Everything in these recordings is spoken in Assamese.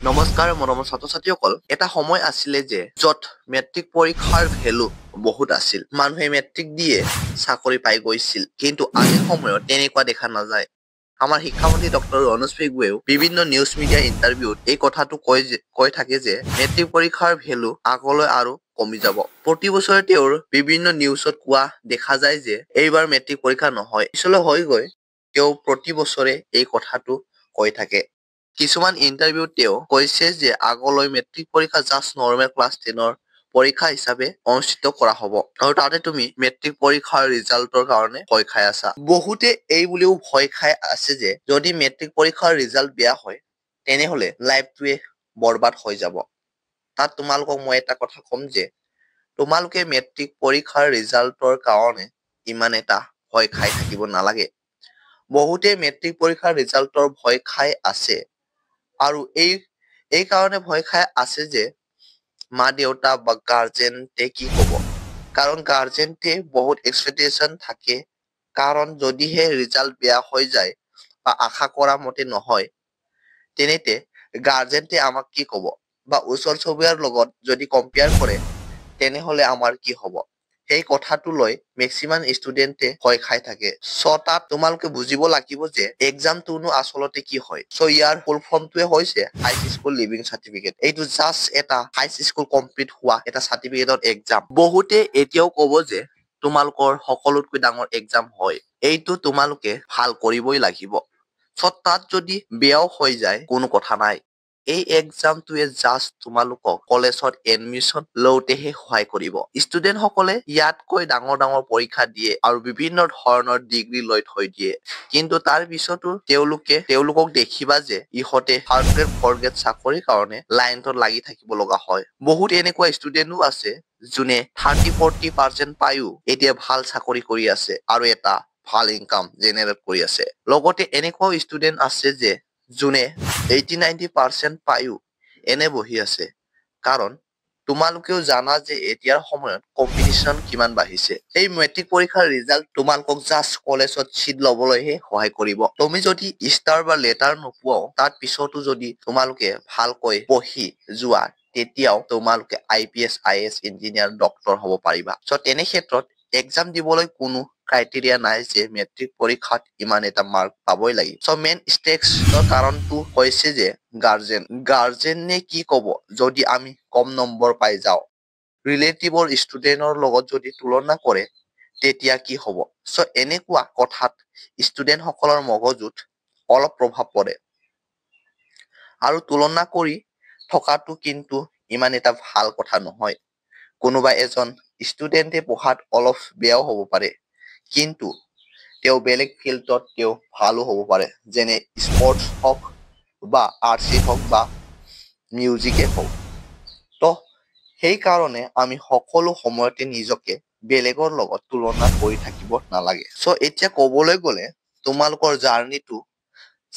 নমস্কাৰ মৰমৰ ছাত্ৰ-ছাত্ৰীসকল এটা সময় আছিলে যে য'ত মেট্ৰিক পৰীক্ষাৰ ভ্যালু বহুত আছিল মানুহে মেট্ৰিক দিয়ে চাকৰি পাই গৈছিল কিন্তু আজিৰ সময়ত তেনেকুৱা দেখা নাযায় আমাৰ শিক্ষামন্ত্ৰী ডক্টৰ অনুজ পেগুৱেও বিভিন্ন নিউজ মিডিয়া ইন্টাৰভিউত এই কথাটো কৈ থাকে যে মেট্ৰিক পৰীক্ষাৰ ভ্যালু আগলৈ আৰু কমি যাব প্ৰতি বছৰে তেওঁৰ বিভিন্ন নিউজত কোৱা দেখা যায় যে এইবাৰ মেট্ৰিক পৰীক্ষা নহয় পিছলৈ হৈ গৈ তেওঁ প্ৰতি বছৰে এই কথাটো কৈ থাকে কিছুমান ইন্টাৰভিউত তেওঁ কৈছে যে আগলৈ মেট্ৰিক পৰীক্ষা জাষ্ট নৰ্মেল ক্লাছ 10ৰ পৰীক্ষা হিচাপে অনুষ্ঠিত কৰা হ'ব আৰু তাতে তুমি মেট্ৰিক পৰীক্ষাৰ ৰিজাল্টৰ কাৰণে ভয় খাই আছা বহুতে এই বুলিও ভয় খাই আছে যে যদি মেট্ৰিক পৰীক্ষাৰ ৰিজাল্ট বেয়া হয় তেনেহলে লাইফটোৱে বৰবাদ হৈ যাব তাত তোমালোকক মই এটা কথা কম যে তোমালোকে মেট্ৰিক পৰীক্ষাৰ ৰিজাল্টৰ কাৰণে ইমান এটা ভয় খাই থাকিব নালাগে বহুতে মেট্ৰিক পৰীক্ষাৰ ৰিজাল্টৰ ভয় খাই আছে আৰু এই কাৰণে ভয় খাই আছে যে মা দেউতা বা গাৰ্জেনতে কি হ'ব কাৰণ গাৰ্জেনতে বহুত এক্সপেক্টেশন থাকে কাৰণ যদিহে ৰিজাল্ট বেয়া হৈ যায় বা আশা কৰা মতে নহয় তেনেতে গাৰ্জেনতে আমাক কি ক'ব বা ওচৰ চুবুৰীয়াৰ লগত যদি কম্পেয়াৰ কৰে তেনেহলে আমাৰ কি হ'ব এই কথাটো লৈ ম্যাক্সিমাম ষ্টুডেন্টে ভয় খাই থাকে সো তাত তোমালোকে বুজিব লাগিব যে এক্সামটোনো আসলতে কি হয় সো ইয়াৰ ফুল ফৰ্মটোৱে হৈছে হাই স্কুল লিভিং সাৰ্টিফিকেট এইটো জাস্ট এটা হাই স্কুল কমপ্লিট হোৱা এটা সাৰ্টিফিকেটৰ এক্সাম বহুতে এতিয়াও ক'ব যে তোমালোকৰ সকলোতকৈ ডাঙৰ এক্সাম হয় এইটো তোমালোকে ভাল কৰিবই লাগিব সো তাত যদি বেয়াও হৈ যায় কোনো কথা নাই এই এক্সামটোৱে জাস্ট তোমালোকক কলেজত এডমিশন লওঁতেহে সহায় কৰিব ষ্টুডেন্ট সকলে ইয়াতকৈ ডাঙৰ পৰীক্ষা দিয়ে আৰু বিভিন্ন ধৰণৰ ডিগ্ৰী লৈ থৈ দিয়ে কিন্তু তাৰ পিছতো তেওঁলোকক দেখিবা যে ইহঁতে 100 চাকৰিৰ কাৰণে লাইনত লাগি থাকিব লগা হয় বহুত এনেকুৱা ষ্টুডেন্টও আছে যোনে 30-40% পায়ো এতিয়া ভাল চাকৰি কৰি আছে আৰু এটা ভাল ইনকাম জেনেৰেট কৰি আছে লগতে এনেকুৱা ষ্টুডেন্ট আছে যে যোনে 80-90% পায়ো এনে বহি আছে কাৰণ তোমালোকেও জানা যে এতিয়াৰ সময়ত কম্পিটিশন কিমান বাঢ়িছে এই মেট্ৰিক পৰীক্ষাৰ ৰিজাল্ট তোমালোকক জাস্ট কলেজত সিট লবলৈহে সহায় কৰিব তুমি যদি ষ্টাৰ বা লেটাৰ নোপোৱাও তাৰ পিছতো যদি তোমালোকে ভালকৈ পঢ়ি যোৱা তেতিয়াও তোমালোকে IPS IAS ইঞ্জিনিয়াৰ ডক্টৰ হ'ব পাৰিবা সো তেনে ক্ষেত্ৰত এক্সাম দিবলৈ কোনো ক্ৰাইটেৰিয়া নাই যে মেট্ৰিক পৰীক্ষাত ইমান এটা মাৰ্ক পাবই লাগিব সো মেইন ষ্টেক্সৰ কাৰণটো হৈছে যে গাৰ্জেনে কি ক'ব যদি আমি কম নম্বৰ পাই যাওঁ ৰিলেটিভৰ ষ্টুডেন্টৰ লগত যদি তুলনা কৰে তেতিয়া কি হ'ব সো এনেকুৱা কথাত ষ্টুডেন্ট সকলৰ মগজুত অলপ প্ৰভাৱ পৰে আৰু তুলনা কৰি থকাটো কিন্তু ইমান এটা ভাল কথা নহয় কোনোবা এজন ষ্টুডেন্টে পঢ়াত অলপ বেয়াও হ'ব পাৰে কিন্তু তেওঁ বেলেগ ফিল্ডত তেওঁ ভালো হ'ব পাৰে যেনে স্পৰ্টছ হওক বা আৰ্টছ হওক বা মিউজিকে হওক তো সেই কাৰণে আমি সকলো সময়তে নিজকে বেলেগৰ লগত তুলনা কৰি থাকিব নালাগে সো এতিয়া ক'বলৈ গ'লে তোমালোকৰ জাৰ্নিটো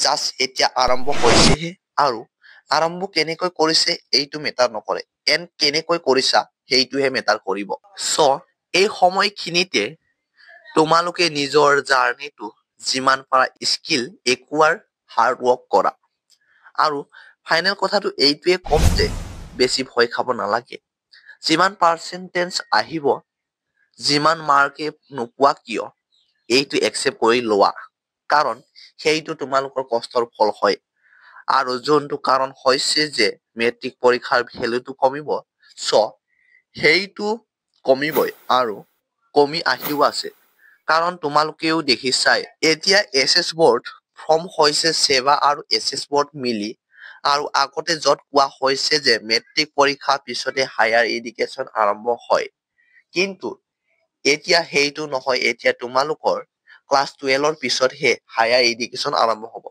জাস্ট এতিয়া আৰম্ভ হৈছেহে আৰু আৰম্ভ কেনেকৈ কৰিছে এইটো মেটাৰ নকৰে এন কেনেকৈ কৰিছা সেইটোহে মেটাৰ কৰিব সো এই সময়খিনিতে তোমালোকে নিজৰ জাৰ্নিটো যিমান পাৰা স্কিল একুৱাৰ হাৰ্ড ৱৰ্ক কৰা আৰু ফাইনেল কথাটো এইটোৱে কম যে বেছি ভয় খাব নালাগে যিমান পাৰ্চেন্টেজ আহিব যিমান মাৰ্কে নোপোৱা কিয় এইটো একচেপ্ট কৰি লোৱা কাৰণ সেইটো তোমালোকৰ কষ্টৰ ফল হয় আৰু যোনটো কাৰণ হৈছে যে মেট্ৰিক পৰীক্ষাৰ ভ্যালুটো কমিব সো সেইটো কমিবই আৰু কমি আহিও আছে কাৰণ তোমালোকেও দেখিছাই এতিয়া SS বৰ্ড ফৰ্ম হৈছে সেৱা আৰু SS বৰ্ড মিলি আৰু আগতে য'ত কোৱা হৈছে যে মেট্ৰিক পৰীক্ষা পিছতে হায়াৰ এডুকেশ্যন আৰম্ভ হয় কিন্তু এতিয়া সেইটো নহয় এতিয়া তোমালোকৰ ক্লাছ 12ৰ পিছতহে হায়াৰ এডুকেশ্যন আৰম্ভ হ'ব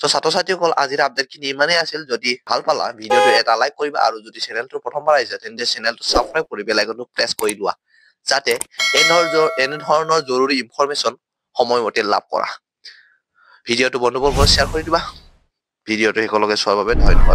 সো ছাত্ৰ-ছাত্ৰীসকল আজিৰ আপডেটখিনি ইমানেই আছিল যদি ভাল পালা ভিডিঅ'টো এটা লাইক কৰিবা আৰু যদি চেনেলটো প্ৰথমবাৰ আহিছে তেন্তে চেনেলটো সাবস্ক্ৰাইব কৰি বেল আইকনটো প্ৰেছ কৰি লোৱা যাতে এনে ধৰণৰ জৰুৰী ইনফৰমেশ্যন সময়মতে লাভ কৰা ভিডিঅ'টো বন্ধুবৰ্গৰ শ্বেয়াৰ কৰি দিবা ভিডিঅ'টো সকলোকে চোৱাৰ বাবে ধন্যবাদ